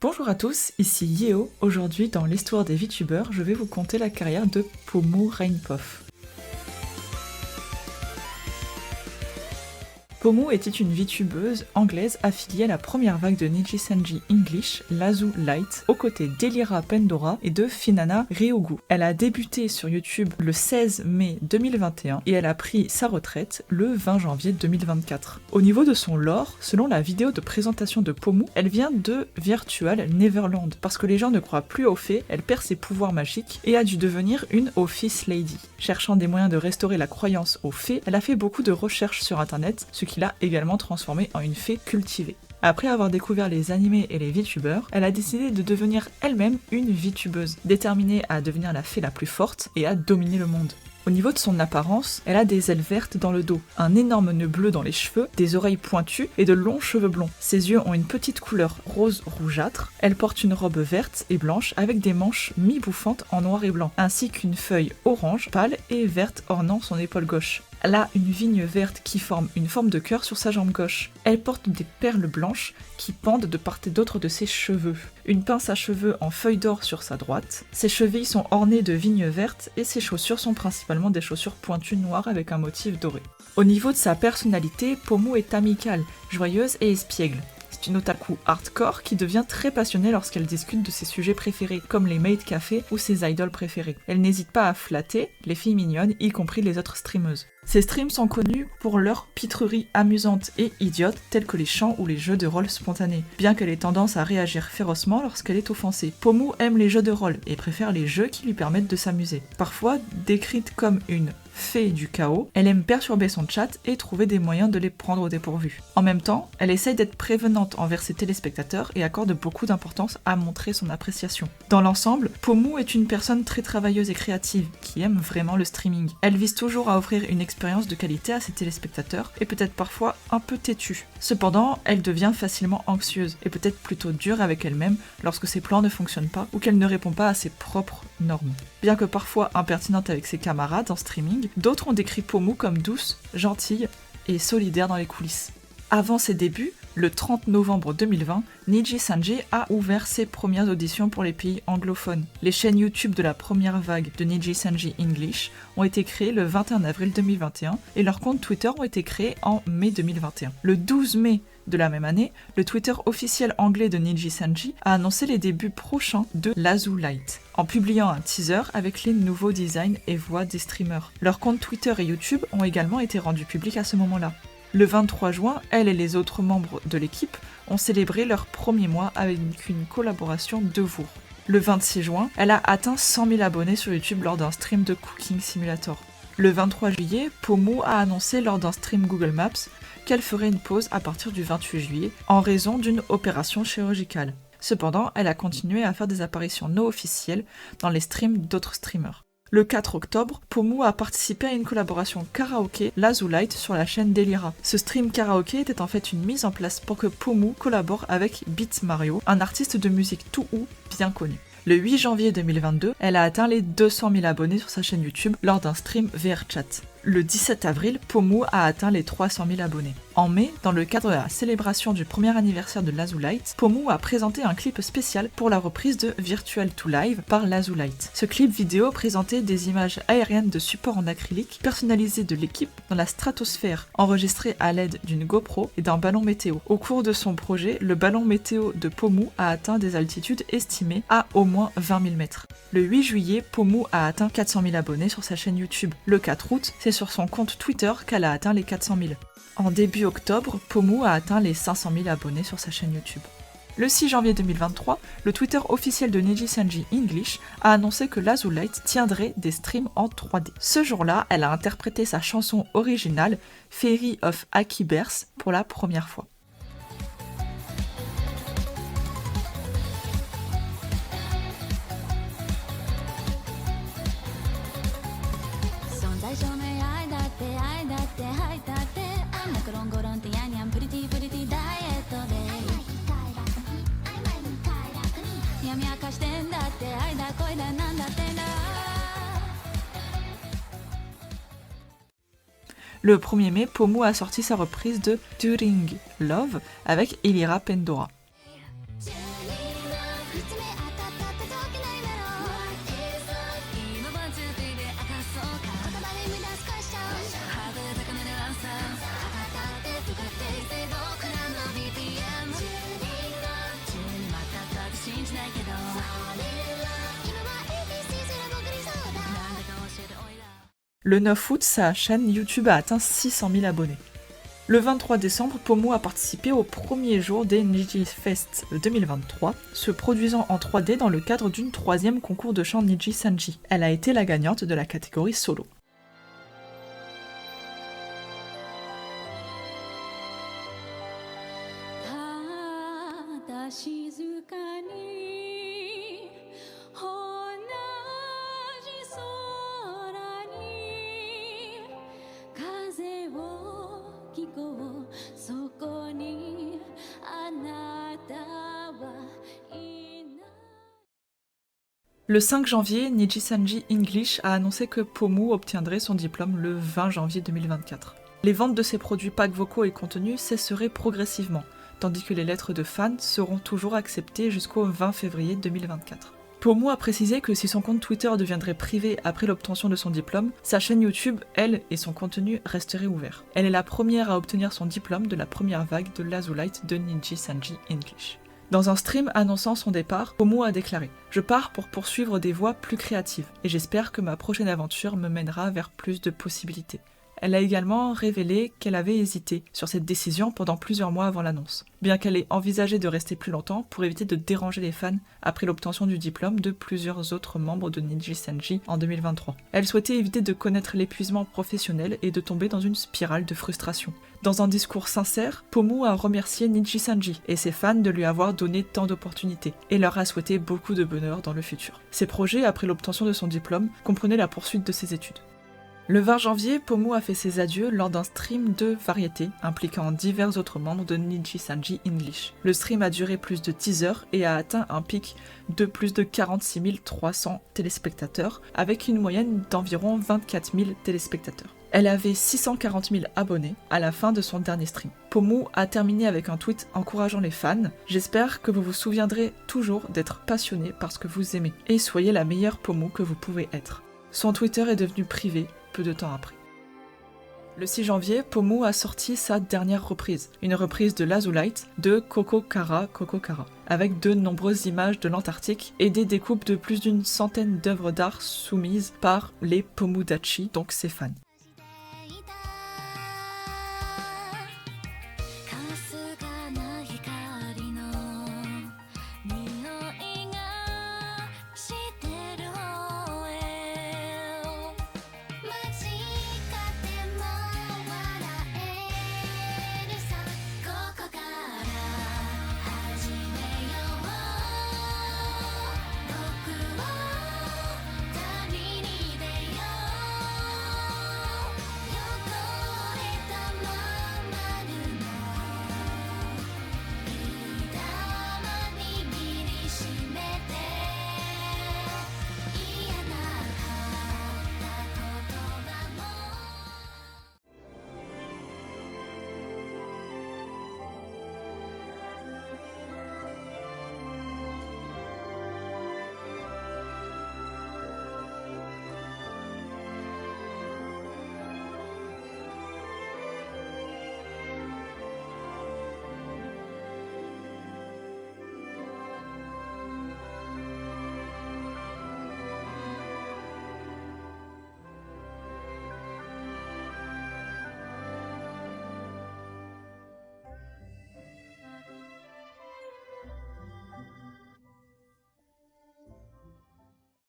Bonjour à tous, ici Yeo. Aujourd'hui dans l'histoire des VTubers, je vais vous conter la carrière de Pomu Rainpoff. Pomu était une VTubeuse anglaise affiliée à la première vague de Nijisanji English, Lazu Light, aux côtés d'Elira Pandora et de Finana Ryogu. Elle a débuté sur YouTube le 16 mai 2021 et elle a pris sa retraite le 20 janvier 2024. Au niveau de son lore, selon la vidéo de présentation de Pomu, elle vient de Virtual Neverland. Parce que les gens ne croient plus aux fées, elle perd ses pouvoirs magiques et a dû devenir une Office Lady. Cherchant des moyens de restaurer la croyance aux fées, elle a fait beaucoup de recherches sur internet, ce qui l'a également transformée en une fée cultivée. Après avoir découvert les animés et les VTubers, elle a décidé de devenir elle-même une VTubeuse, déterminée à devenir la fée la plus forte et à dominer le monde. Au niveau de son apparence, elle a des ailes vertes dans le dos, un énorme nœud bleu dans les cheveux, des oreilles pointues et de longs cheveux blonds. Ses yeux ont une petite couleur rose rougeâtre. Elle porte une robe verte et blanche avec des manches mi-bouffantes en noir et blanc, ainsi qu'une feuille orange pâle et verte ornant son épaule gauche. Elle a une vigne verte qui forme une forme de cœur sur sa jambe gauche. Elle porte des perles blanches qui pendent de part et d'autre de ses cheveux. Une pince à cheveux en feuille d'or sur sa droite. Ses chevilles sont ornées de vignes vertes et ses chaussures sont principalement des chaussures pointues noires avec un motif doré. Au niveau de sa personnalité, Pomu est amicale, joyeuse et espiègle. C'est une otaku hardcore qui devient très passionnée lorsqu'elle discute de ses sujets préférés, comme les maid café ou ses idoles préférées. Elle n'hésite pas à flatter les filles mignonnes, y compris les autres streameuses. Ces streams sont connus pour leurs pitreries amusantes et idiotes, telles que les chants ou les jeux de rôle spontanés, bien qu'elle ait tendance à réagir férocement lorsqu'elle est offensée. Pomu aime les jeux de rôle et préfère les jeux qui lui permettent de s'amuser. Parfois décrite comme une fée du chaos, elle aime perturber son chat et trouver des moyens de les prendre au dépourvu. En même temps, elle essaye d'être prévenante envers ses téléspectateurs et accorde beaucoup d'importance à montrer son appréciation. Dans l'ensemble, Pomu est une personne très travailleuse et créative, qui aime vraiment le streaming. Elle vise toujours à offrir une expérience de qualité à ses téléspectateurs et peut-être parfois un peu têtue. Cependant, elle devient facilement anxieuse et peut-être plutôt dure avec elle-même lorsque ses plans ne fonctionnent pas ou qu'elle ne répond pas à ses propres normes. Bien que parfois impertinente avec ses camarades en streaming, d'autres ont décrit Pomu comme douce, gentille et solidaire dans les coulisses. Avant ses débuts, le 30 novembre 2020, Nijisanji a ouvert ses premières auditions pour les pays anglophones. Les chaînes YouTube de la première vague de Nijisanji English ont été créées le 21 avril 2021 et leurs comptes Twitter ont été créés en mai 2021. Le 12 mai de la même année, le Twitter officiel anglais de Nijisanji a annoncé les débuts prochains de Lazu Light, en publiant un teaser avec les nouveaux designs et voix des streamers. Leurs comptes Twitter et YouTube ont également été rendus publics à ce moment-là. Le 23 juin, elle et les autres membres de l'équipe ont célébré leur premier mois avec une collaboration de Vour. Le 26 juin, elle a atteint 100 000 abonnés sur YouTube lors d'un stream de Cooking Simulator. Le 23 juillet, Pomu a annoncé lors d'un stream Google Maps qu'elle ferait une pause à partir du 28 juillet en raison d'une opération chirurgicale. Cependant, elle a continué à faire des apparitions non officielles dans les streams d'autres streamers. Le 4 octobre, Pomu a participé à une collaboration karaoké Lazu Light sur la chaîne d'Elira. Ce stream karaoké était en fait une mise en place pour que Pomu collabore avec Beat Mario, un artiste de musique tout bien connu. Le 8 janvier 2022, elle a atteint les 200 000 abonnés sur sa chaîne YouTube lors d'un stream VRChat. Le 17 avril, Pomu a atteint les 300 000 abonnés. En mai, dans le cadre de la célébration du premier anniversaire de Lazu Light, Pomu a présenté un clip spécial pour la reprise de Virtual to Live par Lazu Light. Ce clip vidéo présentait des images aériennes de support en acrylique personnalisées de l'équipe dans la stratosphère, enregistrées à l'aide d'une GoPro et d'un ballon météo. Au cours de son projet, le ballon météo de Pomu a atteint des altitudes estimées à au moins 20 000 mètres. Le 8 juillet, Pomu a atteint 400 000 abonnés sur sa chaîne YouTube. Le 4 août, c'est sur son compte Twitter qu'elle a atteint les 400 000. En début octobre, Pomu a atteint les 500 000 abonnés sur sa chaîne YouTube. Le 6 janvier 2023, le Twitter officiel de Nijisanji English a annoncé que Lazu Light tiendrait des streams en 3D. Ce jour-là, elle a interprété sa chanson originale Fairy of Akiverse pour la première fois. Le 1er mai, Pomu a sorti sa reprise de During Love avec Elira Pandora. Le 9 août, sa chaîne YouTube a atteint 600 000 abonnés. Le 23 décembre, Pomu a participé au premier jour des Niji Fest 2023, se produisant en 3D dans le cadre d'une 3e concours de chant Niji Sanji. Elle a été la gagnante de la catégorie solo. Le 5 janvier, Niji Sanji English a annoncé que Pomu obtiendrait son diplôme le 20 janvier 2024. Les ventes de ses produits packs vocaux et contenus cesseraient progressivement, tandis que les lettres de fans seront toujours acceptées jusqu'au 20 février 2024. Pomu a précisé que si son compte Twitter deviendrait privé après l'obtention de son diplôme, sa chaîne YouTube, elle, et son contenu resteraient ouverts. Elle est la première à obtenir son diplôme de la première vague de l'Azulite de Niji Sanji English. Dans un stream annonçant son départ, Pomu a déclaré « Je pars pour poursuivre des voies plus créatives, et j'espère que ma prochaine aventure me mènera vers plus de possibilités. » Elle a également révélé qu'elle avait hésité sur cette décision pendant plusieurs mois avant l'annonce, bien qu'elle ait envisagé de rester plus longtemps pour éviter de déranger les fans après l'obtention du diplôme de plusieurs autres membres de Niji Sanji en 2023. Elle souhaitait éviter de connaître l'épuisement professionnel et de tomber dans une spirale de frustration. Dans un discours sincère, Pomu a remercié Niji Sanji et ses fans de lui avoir donné tant d'opportunités et leur a souhaité beaucoup de bonheur dans le futur. Ses projets après l'obtention de son diplôme comprenaient la poursuite de ses études. Le 20 janvier, Pomu a fait ses adieux lors d'un stream de variété impliquant divers autres membres de Niji Sanji English. Le stream a duré plus de 10 heures et a atteint un pic de plus de 46 300 téléspectateurs, avec une moyenne d'environ 24 000 téléspectateurs. Elle avait 640 000 abonnés à la fin de son dernier stream. Pomu a terminé avec un tweet encourageant les fans « J'espère que vous vous souviendrez toujours d'être passionné par ce que vous aimez, et soyez la meilleure Pomu que vous pouvez être. » Son Twitter est devenu privé peu de temps après. Le 6 janvier, Pomu a sorti sa dernière reprise, une reprise de l'Azulite de Kokokara, avec de nombreuses images de l'Antarctique et des découpes de plus d'une centaine d'œuvres d'art soumises par les Pomudachi, donc ses fans.